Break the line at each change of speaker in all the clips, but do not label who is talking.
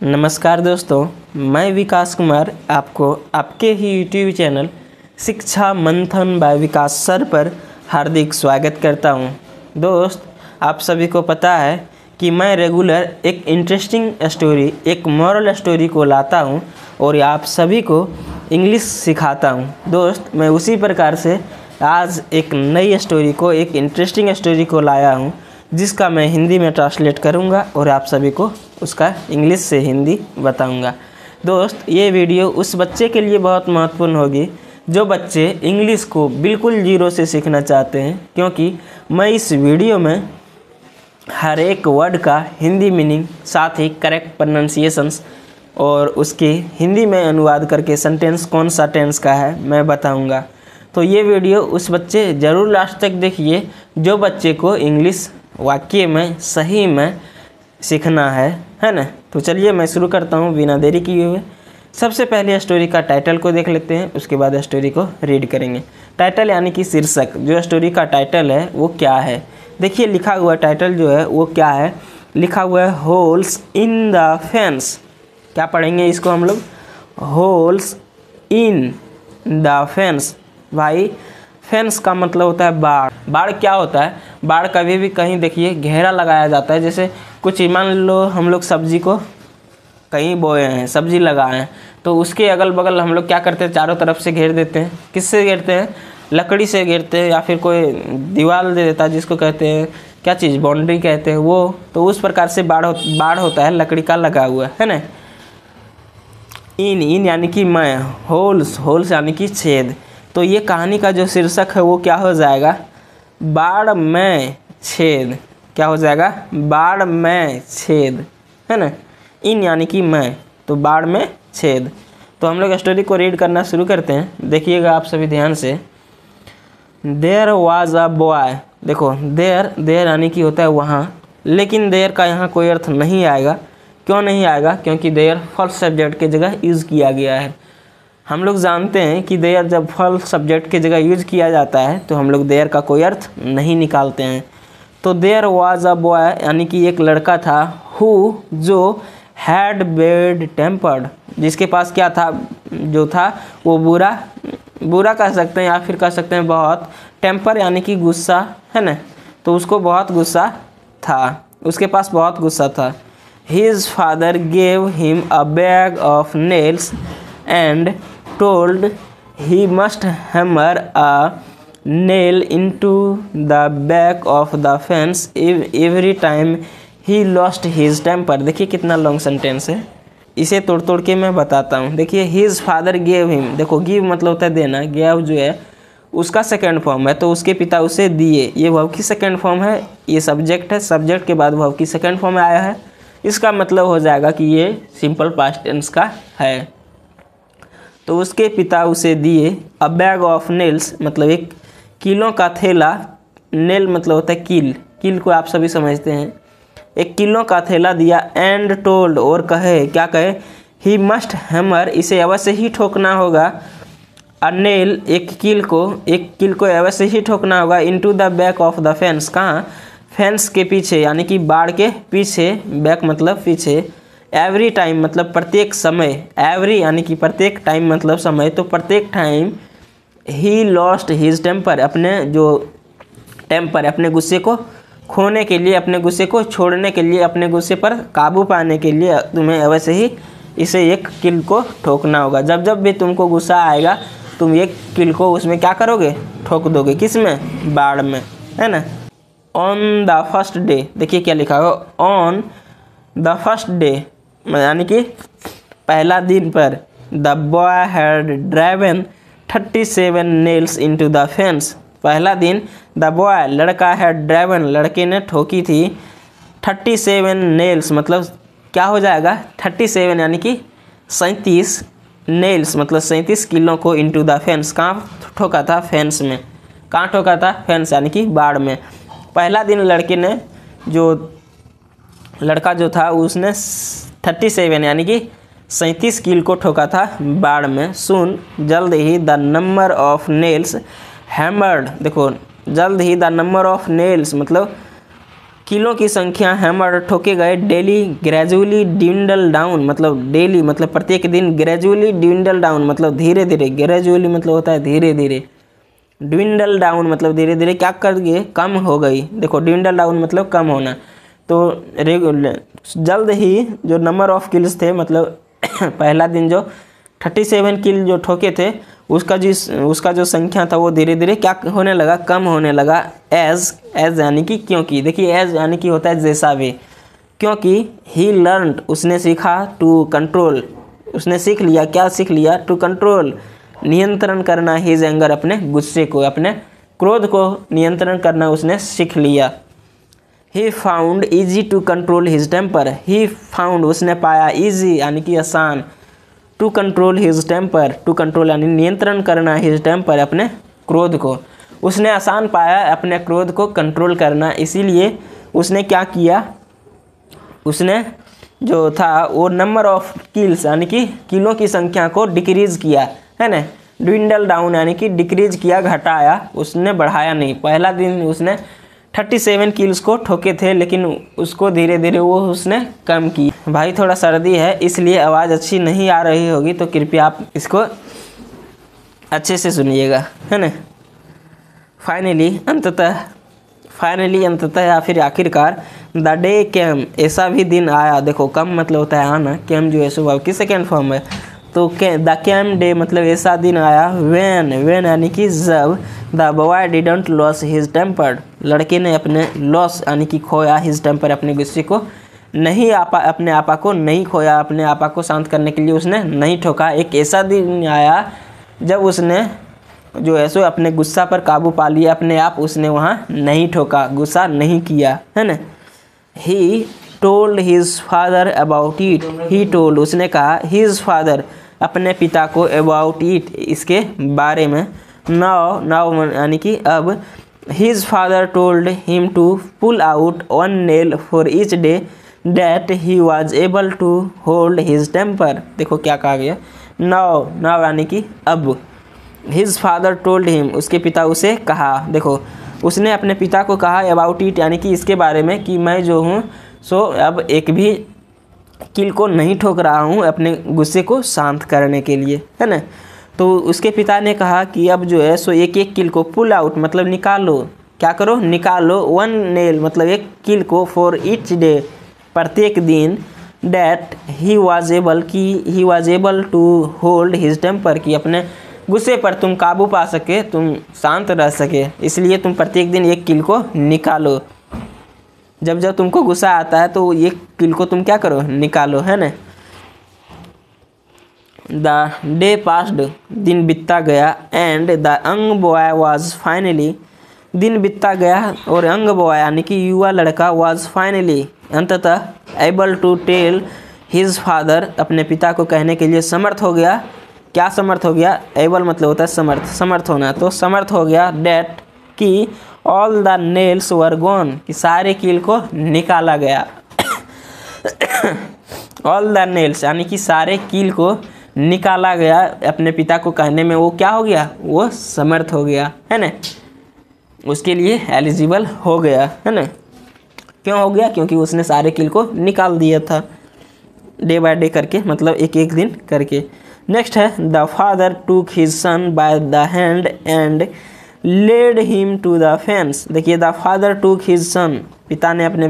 नमस्कार दोस्तों, मैं विकास कुमार आपको आपके ही यूट्यूब चैनल शिक्षा मंथन बाय विकास सर पर हार्दिक स्वागत करता हूं। दोस्त, आप सभी को पता है कि मैं रेगुलर एक इंटरेस्टिंग स्टोरी, एक मॉरल स्टोरी को लाता हूं और आप सभी को इंग्लिश सिखाता हूं। दोस्त, मैं उसी प्रकार से आज एक नई स्टोरी को, एक इंटरेस्टिंग स्टोरी को लाया हूं, जिसका मैं हिंदी में ट्रांसलेट करूंगा और आप सभी को उसका इंग्लिश से हिंदी बताऊंगा। दोस्त, ये वीडियो उस बच्चे के लिए बहुत महत्वपूर्ण होगी जो बच्चे इंग्लिश को बिल्कुल जीरो से सीखना चाहते हैं, क्योंकि मैं इस वीडियो में हर एक वर्ड का हिंदी मीनिंग, साथ ही करेक्ट प्रोनाउंसिएशंस और उसके हिंदी में अनुवाद करके सेंटेंस कौन सा टेंस का है मैं बताऊंगा। तो ये वीडियो उस बच्चे ज़रूर लास्ट तक देखिए जो बच्चे को इंग्लिश वाक्य में सही में सीखना है ना। तो चलिए मैं शुरू करता हूँ बिना देरी किए हुए। सबसे पहले स्टोरी का टाइटल को देख लेते हैं, उसके बाद स्टोरी को रीड करेंगे। टाइटल यानी कि शीर्षक, जो स्टोरी का टाइटल है वो क्या है। देखिए लिखा हुआ टाइटल जो है वो क्या है, लिखा हुआ है होल्स इन द फेंस। क्या पढ़ेंगे इसको हम लोग, होल्स इन द फेंस। भाई फेंस का मतलब होता है बाड़। बाड़ क्या होता है, बाड़ कभी भी कहीं देखिए घेरा लगाया जाता है। जैसे कुछ मान लो हम लोग सब्जी को कहीं बोए हैं, सब्जी लगाए हैं, तो उसके अगल बगल हम लोग क्या करते हैं, चारों तरफ से घेर देते हैं। किससे घेरते हैं, लकड़ी से घेरते हैं, या फिर कोई दीवार दे देता है जिसको कहते हैं क्या चीज़, बाउंड्री कहते हैं वो। तो उस प्रकार से बाड़ होता है लकड़ी का लगा हुआ है ना। इन यानी कि मैं, होल्स यानी कि छेद। तो ये कहानी का जो शीर्षक है वो क्या हो जाएगा, बाड़ में छेद। क्या हो जाएगा, बाड़ में छेद, है ना। इन यानी कि मैं, तो बाड़ में छेद। तो हम लोग स्टोरी को रीड करना शुरू करते हैं। देखिएगा आप सभी ध्यान से। There was a boy. देखो देयर यानी कि होता है वहाँ, लेकिन देयर का यहाँ कोई अर्थ नहीं आएगा। क्यों नहीं आएगा, क्योंकि देयर फर्स्ट सब्जेक्ट की जगह यूज़ किया गया है। हम लोग जानते हैं कि देयर जब फर्स्ट सब्जेक्ट की जगह यूज किया जाता है तो हम लोग देयर का कोई अर्थ नहीं निकालते हैं। तो देयर वाज अ बॉय यानी कि एक लड़का था, हु जो हैड बैड टेम्पर्ड, जिसके पास क्या था, जो था वो बुरा कह सकते हैं, या फिर कह सकते हैं बहुत। टेम्पर यानी कि गुस्सा, है ना। तो उसको बहुत गुस्सा था, उसके पास बहुत गुस्सा था। His father gave him a bag of nails and told he must hammer a nail into the back of the fence every time he lost his temper। देखिए कितना लॉन्ग सेंटेंस है, इसे तोड़ तोड़ के मैं बताता हूँ। देखिए his father gave him, देखो give मतलब होता है देना, gave जो है उसका सेकेंड फॉर्म है, तो उसके पिता उसे दिए। ये वर्ब की सेकेंड फॉर्म है, ये सब्जेक्ट है, सब्जेक्ट के बाद वर्ब की सेकेंड फॉर्म में आया है। इसका मतलब हो जाएगा कि ये सिंपल पास्ट टेंस का है। तो उसके पिता उसे दिए अ बैग ऑफ नेल्स, मतलब एक कीलों का थैला। नेल मतलब होता है कील, कील को आप सभी समझते हैं। एक कीलों का थैला दिया। एंड टोल्ड, और कहे, क्या कहे, ही मस्ट हैमर, इसे अवश्य ही ठोकना होगा। अ नेल, एक कील को अवश्य ही ठोकना होगा। Into the back of the fence, कहाँ, फेंस के पीछे यानी कि बाड़ के पीछे। बैक मतलब पीछे। एवरी टाइम मतलब प्रत्येक समय। एवरी यानी कि प्रत्येक, टाइम मतलब समय, तो प्रत्येक टाइम ही लॉस्ट हिज टेम्पर, अपने जो टेम्पर, अपने गुस्से को खोने के लिए, अपने गुस्से को छोड़ने के लिए, अपने गुस्से पर काबू पाने के लिए तुम्हें अवश्य ही इसे एक कील को ठोकना होगा। जब जब भी तुमको गुस्सा आएगा तुम एक कील को उसमें क्या करोगे, ठोक दोगे। किस में, बाड़ में, है ना। ऑन द फर्स्ट डे, देखिए क्या लिखा हो, ऑन द फर्स्ट डे यानी कि पहला दिन पर। The boy had driven 37 nails into the fence. पहला दिन, द बॉय लड़का है, ड्राइवन लड़के ने ठोकी थी, 37 नेल्स मतलब क्या हो जाएगा, 37 यानी कि 37 नेल्स मतलब 37 कीलों को इनटू द फेंस। कहाँ ठोका था, फेंस में। कहाँ ठोका था, फेंस यानी कि बाड़ में। पहला दिन लड़के ने, जो लड़का जो था उसने 37 यानी कि 37 कील को ठोका था बाड़ में। सुन, जल्द ही, the number of nails hammered, देखो जल्द ही, द नंबर ऑफ नेल्स मतलब किलों की संख्या हैमर ठोके गए डेली ग्रेजुअली ड्विंडल डाउन, मतलब डेली मतलब प्रत्येक दिन, ग्रेजुअली ड्विंडल डाउन मतलब धीरे धीरे, ग्रेजुअली मतलब होता है धीरे धीरे, ड्विंडल डाउन मतलब धीरे धीरे क्या कर गए, कम हो गई। देखो ड्विंडल डाउन मतलब कम होना। तो जल्द ही जो नंबर ऑफ किल्स थे, मतलब पहला दिन जो 37 किल जो ठोके थे उसका जो संख्या था वो धीरे धीरे क्या होने लगा, कम होने लगा। एज यानी कि क्योंकि, देखिए एज यानी कि होता है जैसा भी, क्योंकि ही लर्नड उसने सीखा, टू कंट्रोल उसने सीख लिया, क्या सीख लिया, टू कंट्रोल नियंत्रण करना, हिज एंगर अपने गुस्से को, अपने क्रोध को नियंत्रण करना उसने सीख लिया। He found easy to control his temper, he found उसने पाया, ईजी यानी कि आसान, to control his temper, to control यानी नियंत्रण करना, हिज टेम्पर अपने क्रोध को, उसने आसान पाया अपने क्रोध को कंट्रोल करना। इसीलिए उसने क्या किया, उसने जो था वो नंबर ऑफ किल्स यानी कि किलों की संख्या को डिक्रीज किया, है ना, ड्विंडल डाउन यानी कि डिक्रीज किया, घटाया, उसने बढ़ाया नहीं। पहला दिन उसने 37 किल्स को ठोके थे, लेकिन उसको धीरे धीरे वो उसने कम की। भाई थोड़ा सर्दी है इसलिए आवाज़ अच्छी नहीं आ रही होगी, तो कृपया आप इसको अच्छे से सुनिएगा, है ना। फाइनली अंततः या फिर आखिरकार, द डे कैम ऐसा भी दिन आया। देखो कम मतलब होता है आना, कैम जो है सुबह की सेकेंड फॉर्म है, तो द कैम डे मतलब ऐसा दिन आया, वेन यानी कि जब, the boy didn't lose his temper लड़के ने अपने लॉस यानी कि खोया, हिज टेम्पर अपने गुस्से को नहीं, अपने आपा को नहीं खोया, अपने आपा को शांत करने के लिए उसने नहीं ठोका। एक ऐसा दिन आया जब उसने जो है सो अपने गुस्सा पर काबू पा लिया, अपने आप उसने वहाँ नहीं ठोका, गुस्सा नहीं किया, है ना। He told his father about it, he told उसने कहा, हिज फादर अपने पिता को, अबाउट इट इसके बारे में, नाउ यानी कि अब, his father told him to pull out 1 nail for each day that he was able to hold his temper. देखो क्या कहा गया, नाउ यानी कि अब, हिज फादर टोल्ड हिम उसके पिता उसे कहा, देखो उसने अपने पिता को कहा अबाउट इट यानी कि इसके बारे में, कि मैं जो हूँ सो अब एक भी किल को नहीं ठोक रहा हूँ अपने गुस्से को शांत करने के लिए, है ना। तो उसके पिता ने कहा कि अब जो है सो एक एक किल को पुल आउट मतलब निकालो, क्या करो, निकालो, 1 नेल मतलब एक किल को, फॉर ईच डे प्रत्येक दिन, that he was able to hold his temper की अपने गुस्से पर तुम काबू पा सके, तुम शांत रह सके, इसलिए तुम प्रत्येक दिन एक किल को निकालो। जब तुमको गुस्सा आता है तो एक किल को तुम क्या करो, निकालो, है ना। द डे पास्ड दिन बीतता गया, and the young boy was finally दिन बीतता गया और यंग बॉय यानी कि युवा लड़का वाज फाइनली अंततः able to tell his father अपने पिता को कहने के लिए समर्थ हो गया। क्या समर्थ हो गया, एबल मतलब होता है समर्थ होना, तो समर्थ हो गया, डेट कि all the nails were gone कि सारे कील को निकाला गया। ऑल द नेल्स यानी कि सारे कील को निकाला गया, अपने पिता को कहने में वो क्या हो गया, वो समर्थ हो गया, है ना, उसके लिए एलिजिबल हो गया, है ना। क्यों हो गया, क्योंकि उसने सारे कील को निकाल दिया था, डे बाय डे करके, मतलब एक एक दिन करके। नेक्स्ट है, the father took his son by the hand and led him to the fence. देखिए, the father took his son पिता ने अपने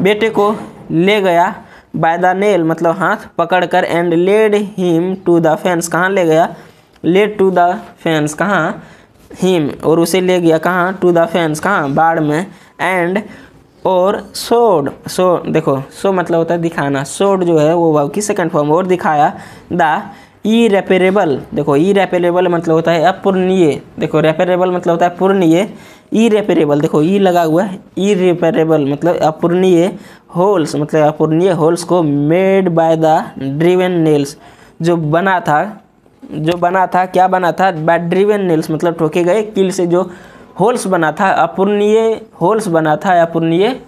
बेटे को ले गया, बाय द नेल मतलब हाथ पकड़कर, and led him to the fence कहाँ ले गया, लेड टू द फेंस कहाँ, हिम और उसे ले गया कहाँ, टू द फेंस कहाँ, बाड़ में, एंड और सोड, सो देखो सो मतलब होता है दिखाना, सोड जो है वो वर्ब की सेकंड फॉर्म, और दिखाया, द इरेपरेबल, देखो इरेपरेबल मतलब होता है अपूर्णीय, देखो रेपरेबल मतलब होता है पूर्णीय, इरेपरेबल देखो ई लगा हुआ है, इरेपरेबल मतलब अपूर्णीय, होल्स मतलब अपूर्णीय होल्स को, made by the driven nails जो बना था क्या बना था, बाय ड्रिवन नेल्स मतलब ठोके गए कील से जो होल्स बना था, अपूर्णीय होल्स बना था, अपूर्णीय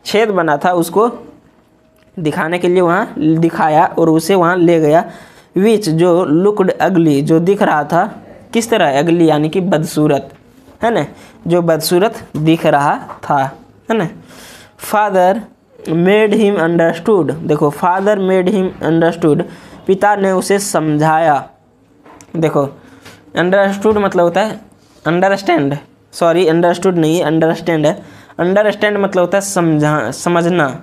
छेद बना था, उसको दिखाने के लिए वहाँ दिखाया और उसे वहाँ ले गया। विच जो लुकड अगली जो दिख रहा था, किस तरह, अगली यानी कि बदसूरत, है ना, जो बदसूरत दिख रहा था, है ना। Father made him understood. देखो फादर मेड हिम अंडरस्टूड, पिता ने उसे समझाया। देखो अंडरस्टूड मतलब होता है अंडरस्टैंड, सॉरी अंडरस्टूड नहीं अंडरस्टैंड है। अंडरस्टैंड मतलब होता है समझना,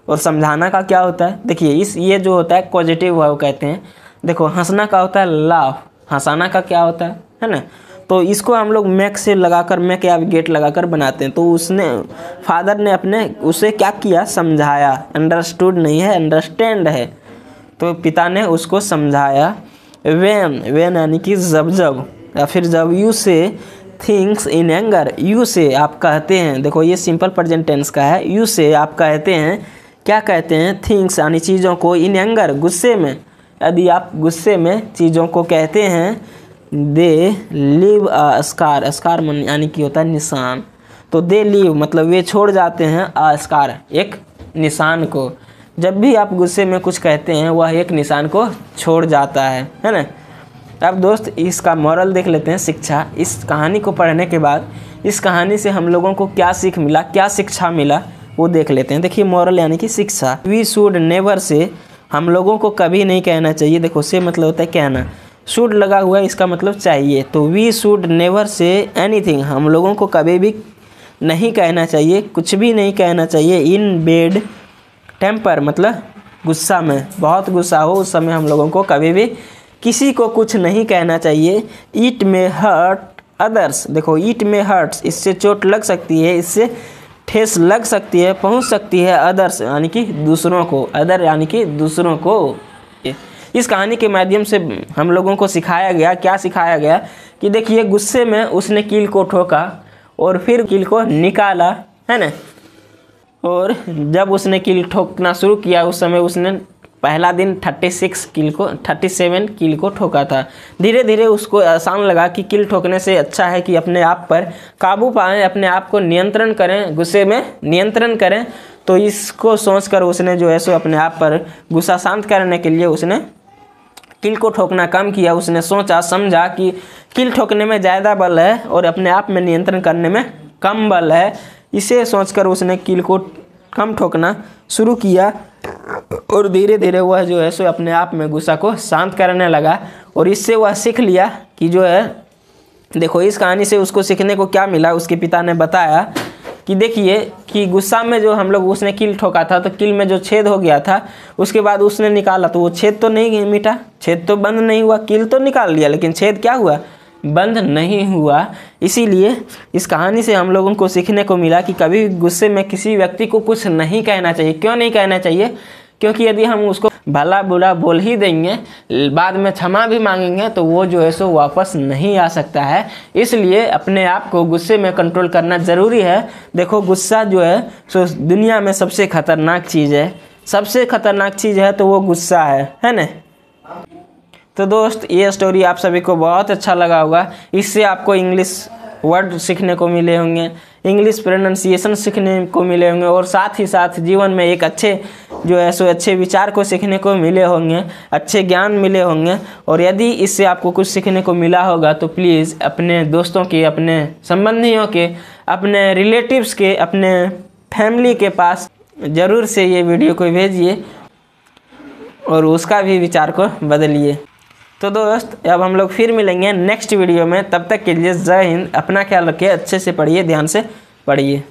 और समझाना का क्या होता है, देखिए ये जो होता है पॉजिटिव वर्ब कहते हैं। देखो हंसना का होता है लाफ, हंसाना का क्या होता है ना। तो इसको हम लोग मैक से लगाकर, मैक या गेट लगाकर बनाते हैं। तो उसने फादर ने अपने उसे क्या किया, समझाया। अंडरस्टूड नहीं है अंडरस्टैंड है। तो पिता ने उसको समझाया। वेन यानी कि जब या फिर जब यू से थिंग्स इन एंगर, यू से आप कहते हैं। देखो ये सिंपल प्रेजेंट टेंस का है। यू से आप कहते हैं, क्या कहते हैं, थिंग्स यानी चीज़ों को, इन एंगर गुस्से में, यदि आप गुस्से में चीज़ों को कहते हैं, दे लीव अ स्कार, स्कार यानी कि होता है निशान। तो दे लीव मतलब वे छोड़ जाते हैं, अ स्कार एक निशान को। जब भी आप गुस्से में कुछ कहते हैं वह एक निशान को छोड़ जाता है ना। अब दोस्त इसका मॉरल देख लेते हैं, शिक्षा। इस कहानी को पढ़ने के बाद इस कहानी से हम लोगों को क्या सीख मिला, क्या शिक्षा मिला वो देख लेते हैं। देखिए मॉरल यानी कि शिक्षा। वी शुड नेवर से, हम लोगों को कभी नहीं कहना चाहिए। देखो से मतलब होता है कहना, शुड लगा हुआ है इसका मतलब चाहिए। तो we should never say anything, हम लोगों को कभी भी नहीं कहना चाहिए, कुछ भी नहीं कहना चाहिए। इन बैड टेम्पर मतलब गुस्सा में, बहुत गुस्सा हो उस समय हम लोगों को कभी भी किसी को कुछ नहीं कहना चाहिए। इट में हर्ट अदर्स, देखो इट में हर्ट्स, इससे चोट लग सकती है, इससे ठेस लग सकती है, पहुंच सकती है। अदर्स यानी कि दूसरों को, अदर यानी कि दूसरों को। इस कहानी के माध्यम से हम लोगों को सिखाया गया, क्या सिखाया गया कि देखिए गुस्से में उसने कील को ठोका और फिर कील को निकाला, है ना। और जब उसने कील ठोकना शुरू किया उस समय उसने पहला दिन 37 कील को ठोका था। धीरे धीरे उसको आसान लगा कि कील ठोकने से अच्छा है कि अपने आप पर काबू पाएं, अपने आप को नियंत्रण करें, गुस्से में नियंत्रण करें। तो इसको सोचकर उसने जो है सो अपने आप पर गुस्सा शांत करने के लिए उसने कील को ठोकना कम किया। उसने सोचा समझा कि कील ठोकने में ज़्यादा बल है और अपने आप में नियंत्रण करने में कम बल है। इसे सोचकर उसने कील को कम ठोकना शुरू किया और धीरे धीरे वह जो है सो अपने आप में गुस्सा को शांत करने लगा। और इससे वह सीख लिया कि जो है, देखो इस कहानी से उसको सीखने को क्या मिला, उसके पिता ने बताया कि देखिए कि गुस्सा में जो हम लोग, उसने कील ठोका था तो कील में जो छेद हो गया था उसके बाद उसने निकाला तो वो छेद तो नहीं मिटा, छेद तो बंद नहीं हुआ। कील तो निकाल लिया लेकिन छेद क्या हुआ, बंद नहीं हुआ। इसीलिए इस कहानी से हम लोगों को सीखने को मिला कि कभी गुस्से में किसी व्यक्ति को कुछ नहीं कहना चाहिए। क्यों नहीं कहना चाहिए, क्योंकि यदि हम उसको भला बुरा बोल ही देंगे, बाद में क्षमा भी मांगेंगे तो वो जो है सो वापस नहीं आ सकता है। इसलिए अपने आप को गुस्से में कंट्रोल करना ज़रूरी है। देखो गुस्सा जो है सो दुनिया में सबसे खतरनाक चीज़ है, सबसे खतरनाक चीज़ है तो वो गुस्सा है ना। तो दोस्त ये स्टोरी आप सभी को बहुत अच्छा लगा होगा। इससे आपको इंग्लिश वर्ड सीखने को मिले होंगे, इंग्लिश प्रोनाउंसिएशन सीखने को मिले होंगे और साथ ही साथ जीवन में एक अच्छे जो है सो अच्छे विचार को सीखने को मिले होंगे, अच्छे ज्ञान मिले होंगे। और यदि इससे आपको कुछ सीखने को मिला होगा तो प्लीज़ अपने दोस्तों के, अपने संबंधियों के, अपने रिलेटिव्स के, अपने फैमिली के पास ज़रूर से ये वीडियो को भेजिए और उसका भी विचार को बदलिए। तो दोस्त अब हम लोग फिर मिलेंगे नेक्स्ट वीडियो में। तब तक के लिए जय हिंद, अपना ख्याल रखिए, अच्छे से पढ़िए, ध्यान से पढ़िए।